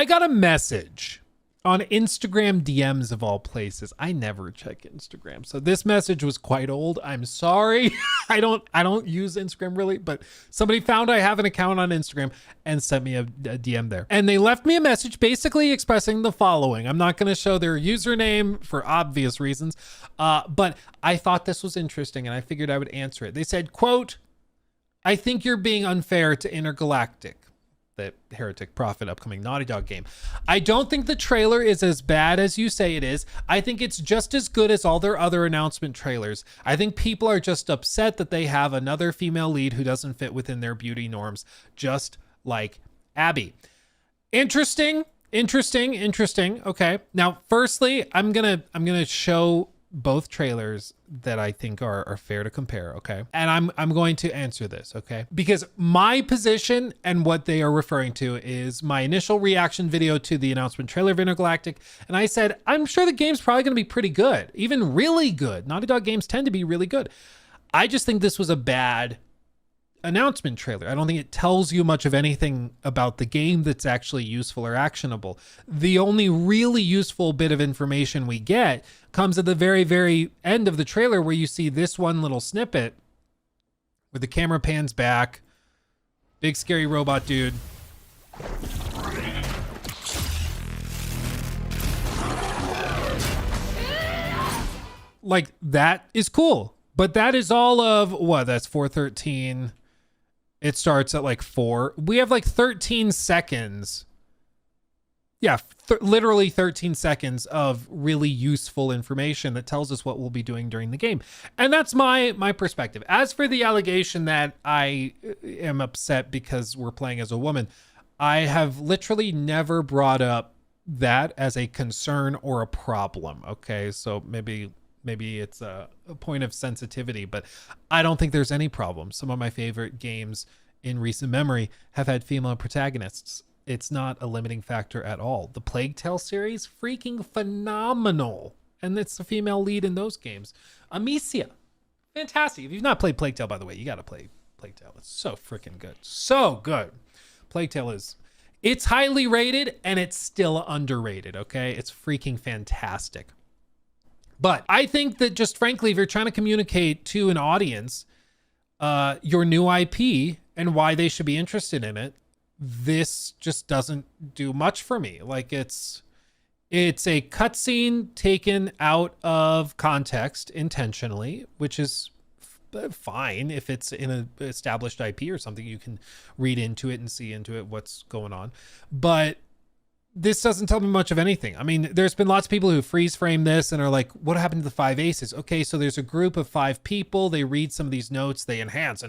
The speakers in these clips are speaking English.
I got a message on Instagram DMs of all places. I never check Instagram, so this message was quite old. I'm sorry. I don't use Instagram really, but somebody found I have an account on Instagram and sent me a DM there. And they left me a message basically expressing the following. I'm not going to show their username for obvious reasons, but I thought this was interesting and I figured I would answer it. They said, quote, "I think you're being unfair to Intergalactic," the Heretic Prophet upcoming Naughty Dog game. "I don't think the trailer is as bad as you say it is. I think it's just as good as all their other announcement trailers. I think people are just upset that they have another female lead who doesn't fit within their beauty norms, just like Abby." Interesting. Okay. Now, firstly, I'm gonna show both trailers that I think are fair to compare, okay? And I'm going to answer this, okay? Because my position and what they are referring to is my initial reaction video to the announcement trailer of Intergalactic, and I said, I'm sure the game's probably gonna be pretty good, even really good. Naughty Dog games tend to be really good. I just think this was a bad announcement trailer. I don't think it tells you much of anything about the game that's actually useful or actionable. The only really useful bit of information we get comes at the very, very end of the trailer, where you see this one little snippet where the camera pans back, big scary robot dude. Like, that is cool, but that is all of what? That's 4:13. It starts at like 4. We have like 13 seconds. Yeah, literally 13 seconds of really useful information that tells us what we'll be doing during the game. And that's my perspective. As for the allegation that I am upset because we're playing as a woman, I have literally never brought up that as a concern or a problem. Okay, so maybe it's a point of sensitivity, but I don't think there's any problem. Some of my favorite games in recent memory have had female protagonists. It's not a limiting factor at all. The Plague Tale series, freaking phenomenal. And it's the female lead in those games. Amicia, fantastic. If you've not played Plague Tale, by the way, you got to play Plague Tale. It's so freaking good. So good. Plague Tale it's highly rated and it's still underrated, okay? It's freaking fantastic. But I think that just frankly, if you're trying to communicate to an audience your new IP and why they should be interested in it, this just doesn't do much for me. Like, it's a cutscene taken out of context intentionally, which is fine if it's in an established IP or something. You can read into it and see into it what's going on. But this doesn't tell me much of anything. I mean, there's been lots of people who freeze frame this and are like, what happened to the 5 aces? Okay, so there's a group of 5 people. They read some of these notes. They enhance,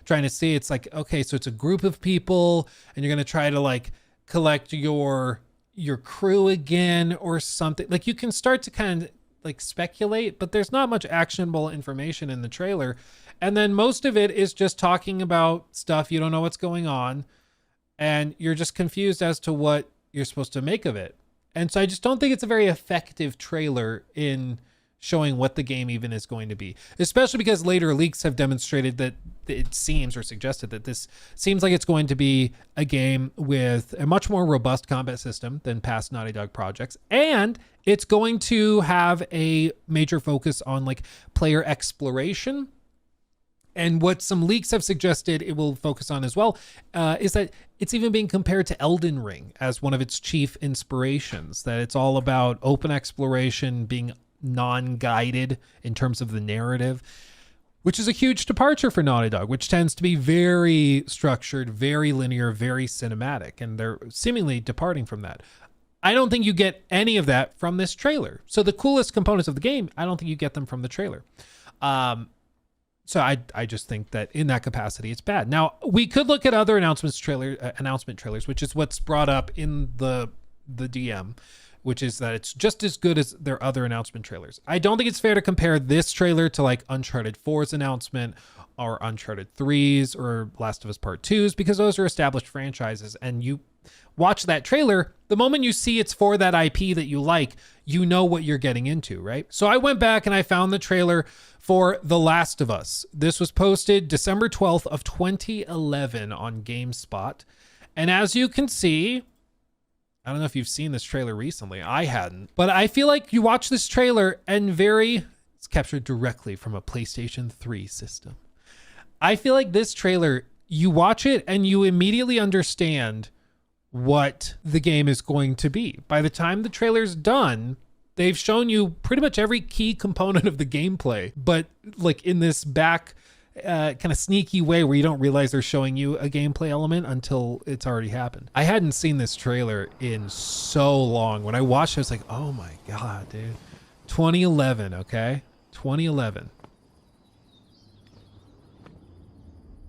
trying to see. It's like, okay, so it's a group of people and you're going to try to like collect your crew again or something. Like, you can start to kind of like speculate, but there's not much actionable information in the trailer. And then most of it is just talking about stuff. You don't know what's going on. And you're just confused as to what you're supposed to make of it. And so I just don't think it's a very effective trailer in showing what the game even is going to be, especially because later leaks have demonstrated that it seems, or suggested that this seems like it's going to be a game with a much more robust combat system than past Naughty Dog projects. And it's going to have a major focus on like player exploration. And what some leaks have suggested it will focus on as well is that it's even being compared to Elden Ring as one of its chief inspirations, that it's all about open exploration, being non-guided in terms of the narrative, which is a huge departure for Naughty Dog, which tends to be very structured, very linear, very cinematic, and they're seemingly departing from that. I don't think you get any of that from this trailer. So the coolest components of the game, I don't think you get them from the trailer. So I just think that in that capacity, it's bad. Now, we could look at other announcement trailers, which is what's brought up in the DM, which is that it's just as good as their other announcement trailers. I don't think it's fair to compare this trailer to like Uncharted 4's announcement or Uncharted 3's or Last of Us Part 2's, because those are established franchises. And you watch that trailer, the moment you see it's for that IP that you like, you know what you're getting into, right? So I went back and I found the trailer for The Last of Us. This was posted December 12th of 2011 on GameSpot. And as you can see, I don't know if you've seen this trailer recently. I hadn't. But I feel like you watch this trailer and it's captured directly from a PlayStation 3 system. I feel like this trailer, you watch it and you immediately understand what the game is going to be. By the time the trailer's done, they've shown you pretty much every key component of the gameplay, but like in this back kind of sneaky way where you don't realize they're showing you a gameplay element until it's already happened. I hadn't seen this trailer in so long. When I watched it, I was like, oh my God, dude. 2011, okay? 2011.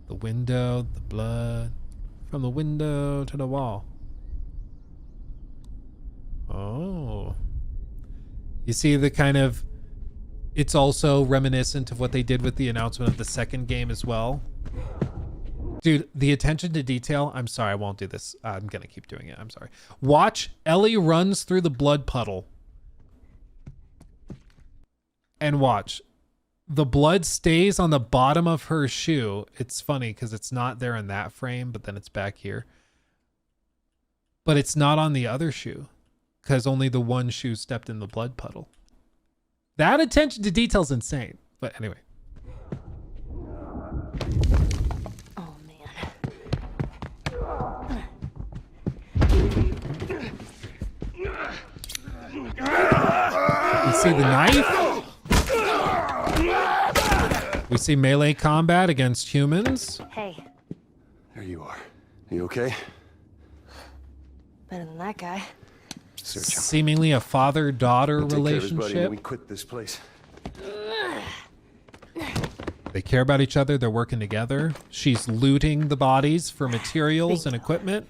The window, the blood, from the window to the wall. Oh. You see the kind of, it's also reminiscent of what they did with the announcement of the second game as well. Dude, the attention to detail, I'm sorry, I won't do this. I'm gonna keep doing it, I'm sorry. Watch, Ellie runs through the blood puddle. And watch. The blood stays on the bottom of her shoe. It's funny because it's not there in that frame, but then it's back here. But it's not on the other shoe because only the one shoe stepped in the blood puddle. That attention to detail is insane. But anyway. Oh, man. You see the knife? We see melee combat against humans. Hey. There you are. Are you okay? Better than that guy. Search him. Seemingly a father-daughter We'll take care of his buddy relationship. when we quit this place. They care about each other. They're working together. She's looting the bodies for materials and equipment.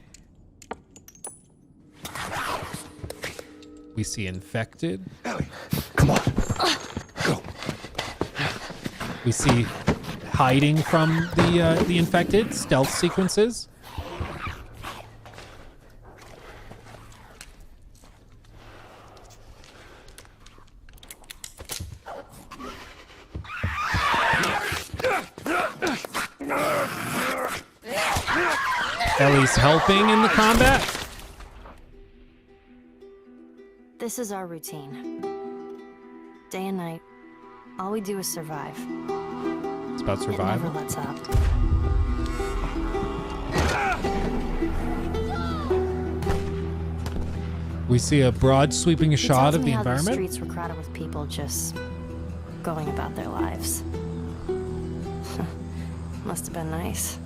We see infected. Ellie, come on. Go. We see hiding from the infected, stealth sequences. Ellie's helping in the combat. This is our routine. Day and night, all we do is survive. It's about It survival. never lets up. We see a broad sweeping He shot tells of me the how environment. The streets were crowded with people just going about their lives. Must have been nice.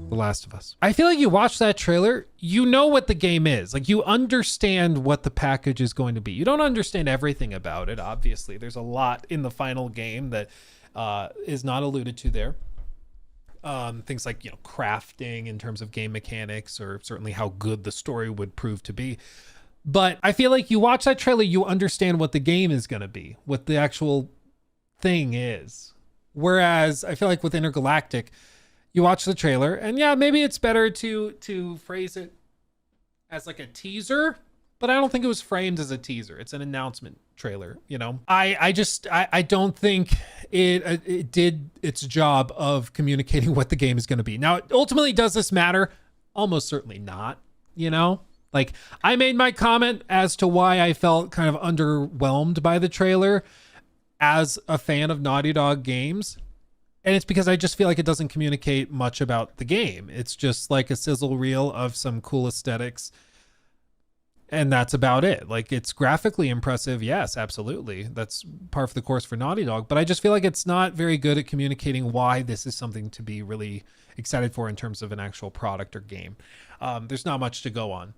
The Last of Us. I feel like you watch that trailer, you know what the game is. Like, you understand what the package is going to be. You don't understand everything about it, obviously. There's a lot in the final game that is not alluded to there. Things like, crafting in terms of game mechanics, or certainly how good the story would prove to be. But I feel like you watch that trailer, you understand what the game is going to be, what the actual thing is. Whereas I feel like with Intergalactic, you watch the trailer and yeah, maybe it's better to phrase it as like a teaser, but I don't think it was framed as a teaser. It's an announcement trailer, I don't think it did its job of communicating what the game is going to be. Now, ultimately, does this matter? Almost certainly not, Like, I made my comment as to why I felt kind of underwhelmed by the trailer as a fan of Naughty Dog games. And it's because I just feel like it doesn't communicate much about the game. It's just like a sizzle reel of some cool aesthetics. And that's about it. Like, it's graphically impressive. Yes, absolutely. That's par for the course for Naughty Dog. But I just feel like it's not very good at communicating why this is something to be really excited for in terms of an actual product or game. There's not much to go on.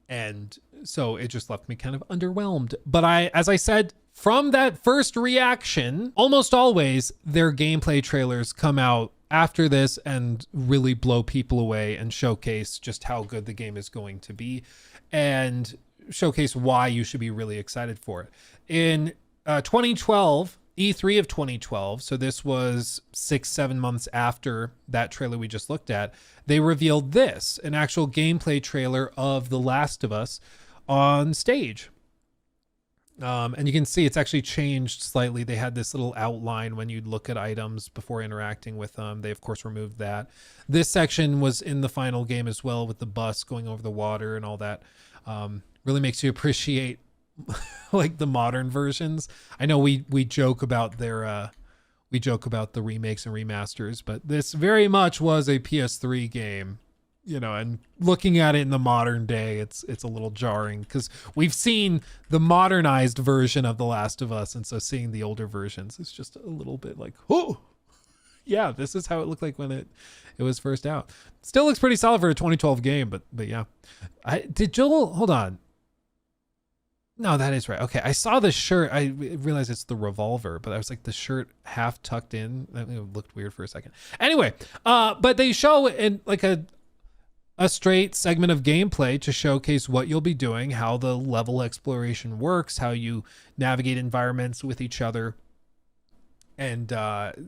And so it just left me kind of underwhelmed. But as I said, from that first reaction, almost always their gameplay trailers come out after this and really blow people away and showcase just how good the game is going to be and showcase why you should be really excited for it. In 2012, E3 of 2012, so this was 6-7 months after that trailer we just looked at, they revealed this, an actual gameplay trailer of The Last of Us on stage. And you can see it's actually changed slightly. They had this little outline when you'd look at items before interacting with them. They, of course, removed that. This section was in the final game as well, with the bus going over the water and all that. Really makes you appreciate like the modern versions. I know we joke about their the remakes and remasters, but this very much was a PS3 game. And looking at it in the modern day, it's a little jarring because we've seen the modernized version of The Last of Us, and so seeing the older versions is just a little bit like, oh, yeah, this is how it looked like when it was first out. Still looks pretty solid for a 2012 game, but yeah. Did Joel, hold on. No, that is right. Okay, I saw the shirt. I realized it's the revolver, but I was like, the shirt half tucked in. That looked weird for a second. Anyway, but they show in like a straight segment of gameplay to showcase what you'll be doing, how the level exploration works, how you navigate environments with each other. And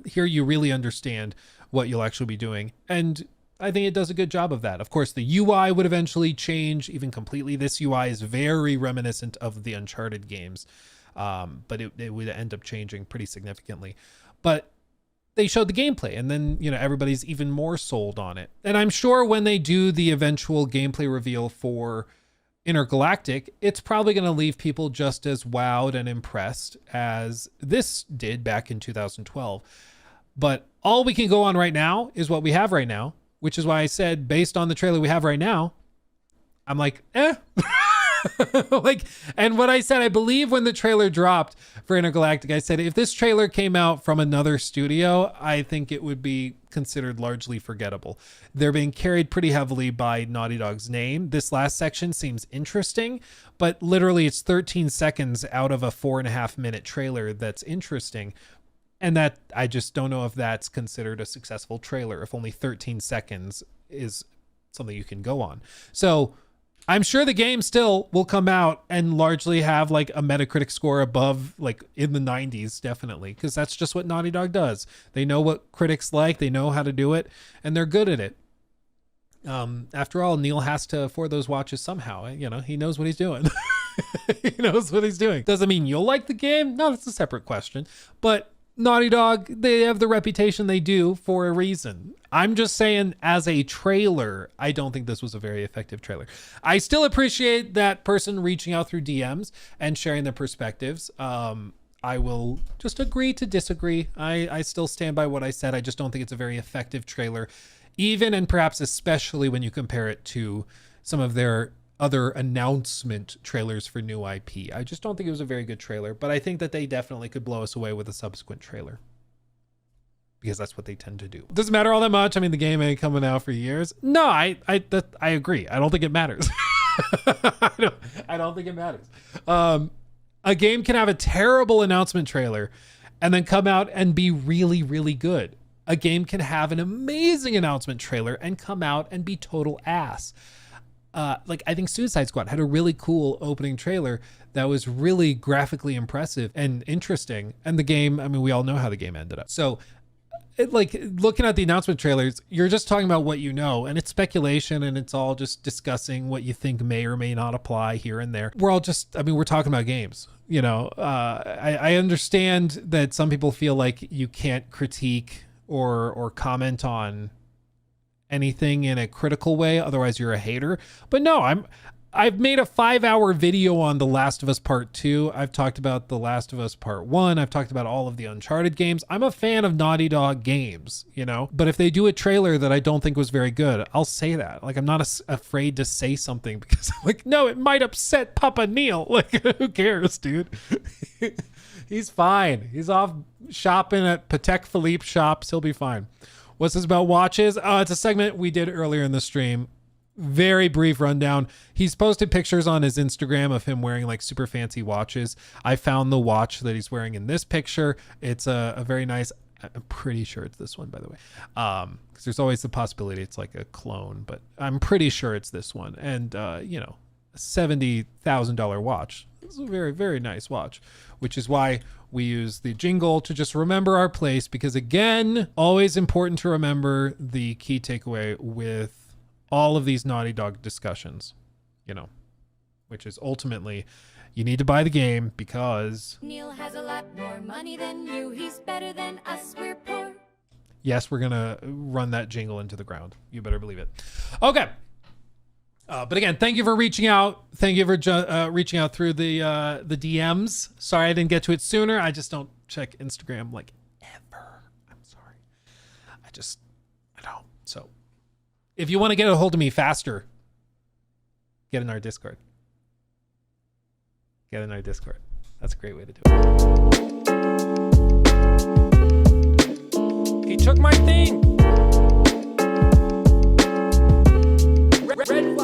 here you really understand what you'll actually be doing. And I think it does a good job of that. Of course, the UI would eventually change even completely. This UI is very reminiscent of the Uncharted games, but it would end up changing pretty significantly. But they showed the gameplay, and then, everybody's even more sold on it. And I'm sure when they do the eventual gameplay reveal for Intergalactic, it's probably going to leave people just as wowed and impressed as this did back in 2012. But all we can go on right now is what we have right now, which is why I said, based on the trailer we have right now, I'm like, and what I said, I believe when the trailer dropped for Intergalactic, I said, if this trailer came out from another studio, I think it would be considered largely forgettable. They're being carried pretty heavily by Naughty Dog's name. This last section seems interesting, but literally it's 13 seconds out of a 4.5-minute trailer that's interesting. And that, I just don't know if that's considered a successful trailer, if only 13 seconds is something you can go on. So I'm sure the game still will come out and largely have like a Metacritic score above, like in the 90s, definitely, because that's just what Naughty Dog does. They know what critics like, they know how to do it, and they're good at it. After all, Neil has to afford those watches somehow. He knows what he's doing. He knows what he's doing. Doesn't mean you'll like the game. No, that's a separate question. But Naughty Dog, they have the reputation they do for a reason. I'm just saying, as a trailer, I don't think this was a very effective trailer. I still appreciate that person reaching out through DMs and sharing their perspectives. I will just agree to disagree. I still stand by what I said. I just don't think it's a very effective trailer, even and perhaps especially when you compare it to some of their other announcement trailers for new IP. I just don't think it was a very good trailer, but I think that they definitely could blow us away with a subsequent trailer, because that's what they tend to do. Doesn't matter all that much. I mean, the game ain't coming out for years. No, I agree. I don't think it matters. I don't think it matters. A game can have a terrible announcement trailer and then come out and be really, really good. A game can have an amazing announcement trailer and come out and be total ass. I think Suicide Squad had a really cool opening trailer that was really graphically impressive and interesting. And the game, I mean, we all know how the game ended up. So looking at the announcement trailers, you're just talking about what you know, and it's speculation, and it's all just discussing what you think may or may not apply here and there. We're talking about games. I understand that some people feel like you can't critique or comment on anything in a critical way, otherwise you're a hater. But no, I've made a 5-hour video on The Last of Us Part 2. I've talked about The Last of Us Part 1. I've talked about all of the Uncharted games. I'm a fan of Naughty Dog games, but if they do a trailer that I don't think was very good, I'll say that. I'm not afraid to say something, because I'm no, it might upset Papa Neil. Who cares, dude? He's fine. He's off shopping at Patek Philippe shops. He'll be fine. What's this about watches? It's a segment we did earlier in the stream. Very brief rundown. He's posted pictures on his Instagram of him wearing super fancy watches. I found the watch that he's wearing in this picture. It's a very nice, I'm pretty sure it's this one, by the way. Because there's always the possibility it's like a clone, but I'm pretty sure it's this one. And, a $70,000 watch. It's a very, very nice watch, which is why we use the jingle to just remember our place, because again, always important to remember the key takeaway with all of these Naughty Dog discussions, which is ultimately You need to buy the game because Neil has a lot more money than you. He's better than us. We're poor. yes, we're gonna run that jingle into the ground. You better believe it. Okay. But again, thank you for reaching out. Thank you for reaching out through the DMs. Sorry I didn't get to it sooner. I just don't check Instagram like ever. I'm sorry. I don't. So if you want to get a hold of me faster, get in our Discord. Get in our Discord. That's a great way to do it. He took my thing. Red